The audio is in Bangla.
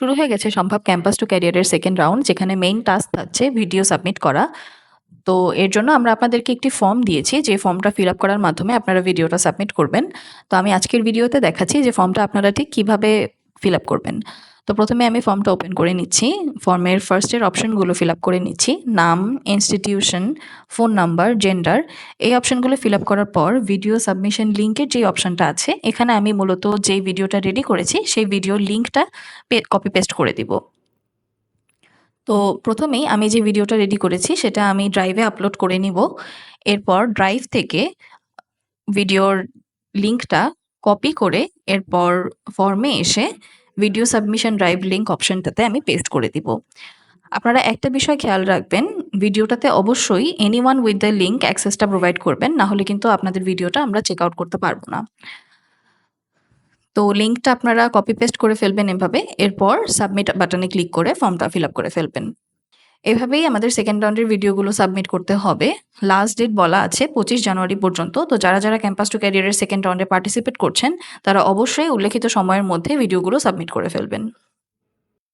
শুরু হয়ে গেছে সম্ভব ক্যাম্পাস টু ক্যারিয়ারের সেকেন্ড রাউন্ড, যেখানে মেইন টাস্ক থাকছে ভিডিও সাবমিট করা। তো এর জন্য আমরা আপনাদেরকে একটি ফর্ম দিয়েছি, যে ফর্মটা ফিল আপ করার মাধ্যমে আপনারা ভিডিওটা সাবমিট করবেন। তো আমি আজকের ভিডিওতে দেখাচ্ছি যে ফর্মটা আপনারা ঠিক কিভাবে ফিল আপ করবেন। তো প্রথমে আমি ফর্মটা ওপেন করে নিচ্ছি। ফর্মের ফার্স্টের অপশনগুলো ফিল আপ করে নিচ্ছি। নাম, ইনস্টিটিউশন, ফোন নাম্বার, জেন্ডার, এই অপশনগুলো ফিল আপ করার পর ভিডিও সাবমিশন লিঙ্কের যে অপশনটা আছে, এখানে আমি মূলত যেই ভিডিওটা রেডি করেছি সেই ভিডিওর লিঙ্কটা কপি পেস্ট করে দিব। তো প্রথমেই আমি যে ভিডিওটা রেডি করেছি সেটা আমি ড্রাইভে আপলোড করে নিব। এরপর ড্রাইভ থেকে ভিডিওর লিঙ্কটা কপি করে এরপর ফর্মে এসে ভিডিও সাবমিশন ড্রাইভ লিঙ্ক অপশনটাতে আমি পেস্ট করে দিব। আপনারা একটা বিষয় খেয়াল রাখবেন, ভিডিওটাতে অবশ্যই এনিওয়ান উইথ দ্য লিঙ্ক অ্যাক্সেসটা প্রোভাইড করবেন, না হলে কিন্তু আপনাদের ভিডিওটা আমরা চেক আউট করতে পারবো না। তো লিঙ্কটা আপনারা কপি পেস্ট করে ফেলবেন এভাবে, এরপর সাবমিট বাটনে ক্লিক করে ফর্মটা ফিল আপ করে ফেলবেন। এভাবেই আমাদের সেকেন্ড রাউন্ডের ভিডিওগুলো সাবমিট করতে হবে। লাস্ট ডেট বলা আছে 25 জানুয়ারি পর্যন্ত। তো যারা ক্যাম্পাস টু ক্যারিয়ারের সেকেন্ড রাউন্ডে পার্টিসিপেট করছেন, তারা অবশ্যই উল্লেখিত সময়ের মধ্যে ভিডিওগুলো সাবমিট করে ফেলবেন।